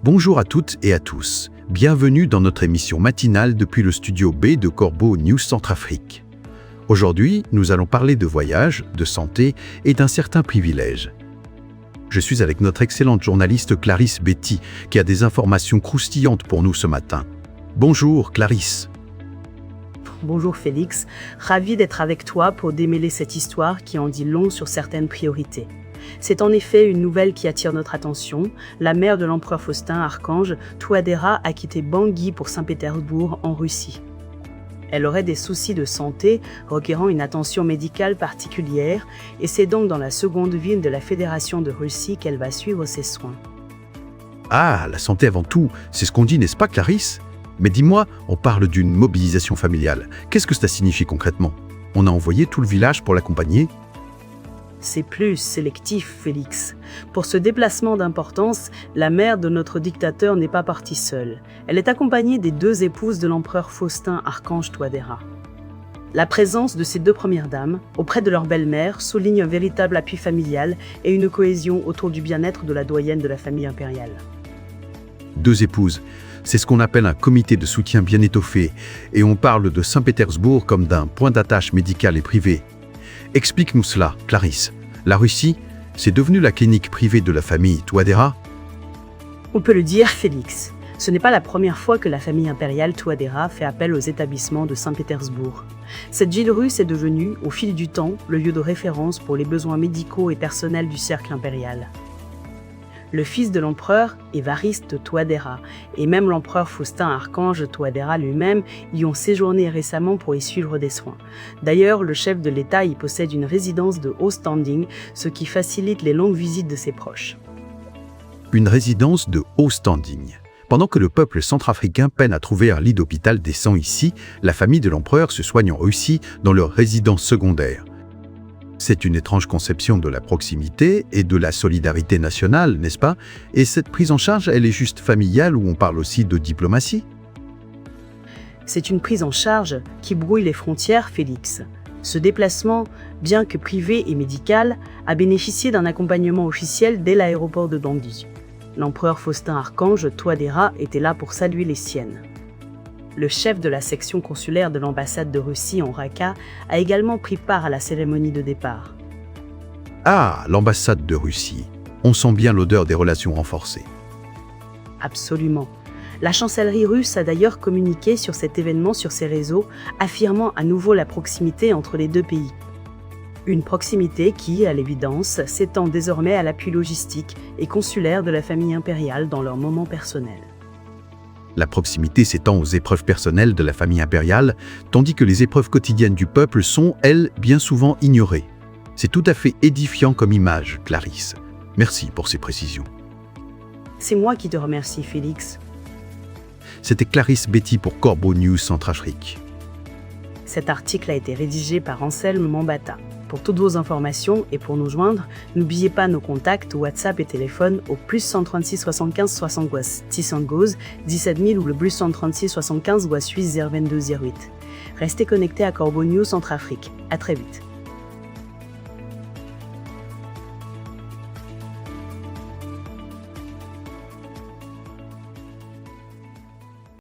Bonjour à toutes et à tous. Bienvenue dans notre émission matinale depuis le studio B de Corbeau News Centrafrique. Aujourd'hui, nous allons parler de voyage, de santé et d'un certain privilège. Je suis avec notre excellente journaliste Clarisse Betty, qui a des informations croustillantes pour nous ce matin. Bonjour Clarisse. Bonjour Félix, ravi d'être avec toi pour démêler cette histoire qui en dit long sur certaines priorités. C'est en effet une nouvelle qui attire notre attention. La mère de l'empereur Faustin, Archange Touadéra, a quitté Bangui pour Saint-Pétersbourg en Russie. Elle aurait des soucis de santé requérant une attention médicale particulière et c'est donc dans la seconde ville de la Fédération de Russie qu'elle va suivre ses soins. Ah, la santé avant tout, c'est ce qu'on dit, n'est-ce pas Clarisse? Mais dis-moi, on parle d'une mobilisation familiale. Qu'est-ce que cela signifie concrètement? On a envoyé tout le village pour l'accompagner? C'est plus sélectif, Félix. Pour ce déplacement d'importance, la mère de notre dictateur n'est pas partie seule. Elle est accompagnée des deux épouses de l'empereur Faustin, Archange Touadéra. La présence de ces deux premières dames, auprès de leur belle-mère, souligne un véritable appui familial et une cohésion autour du bien-être de la doyenne de la famille impériale. Deux épouses, c'est ce qu'on appelle un comité de soutien bien étoffé, et on parle de Saint-Pétersbourg comme d'un point d'attache médical et privé. Explique-nous cela, Clarisse. La Russie, c'est devenu la clinique privée de la famille Touadéra? On peut le dire, Félix. Ce n'est pas la première fois que la famille impériale Touadéra fait appel aux établissements de Saint-Pétersbourg. Cette ville russe est devenue, au fil du temps, le lieu de référence pour les besoins médicaux et personnels du cercle impérial. Le fils de l'empereur, Évariste Touadéra, et même l'empereur Faustin Archange Touadéra lui-même y ont séjourné récemment pour y suivre des soins. D'ailleurs, le chef de l'État y possède une résidence de haut standing, ce qui facilite les longues visites de ses proches. Une résidence de haut standing. Pendant que le peuple centrafricain peine à trouver un lit d'hôpital décent ici, la famille de l'empereur se soigne en Russie dans leur résidence secondaire. C'est une étrange conception de la proximité et de la solidarité nationale, n'est-ce pas? Et cette prise en charge, elle est juste familiale ou on parle aussi de diplomatie? C'est une prise en charge qui brouille les frontières, Félix. Ce déplacement, bien que privé et médical, a bénéficié d'un accompagnement officiel dès l'aéroport de Bangui. L'empereur Faustin Archange Touadéra était là pour saluer les siennes. Le chef de la section consulaire de l'ambassade de Russie en Raqqa a également pris part à la cérémonie de départ. Ah, l'ambassade de Russie. On sent bien l'odeur des relations renforcées. Absolument. La chancellerie russe a d'ailleurs communiqué sur cet événement sur ses réseaux, affirmant à nouveau la proximité entre les deux pays. Une proximité qui, à l'évidence, s'étend désormais à l'appui logistique et consulaire de la famille impériale dans leurs moments personnels. La proximité s'étend aux épreuves personnelles de la famille impériale, tandis que les épreuves quotidiennes du peuple sont, elles, bien souvent ignorées. C'est tout à fait édifiant comme image, Clarisse. Merci pour ces précisions. C'est moi qui te remercie, Félix. C'était Clarisse Betty pour Corbeau News Centrafrique. Cet article a été rédigé par Anselme Mambata. Pour toutes vos informations et pour nous joindre, n'oubliez pas nos contacts WhatsApp et téléphone au plus 136 75 60 612 17 000 ou le plus 136 75 Suisse 022 08. Restez connectés à Corbeau News Centrafrique. À très vite.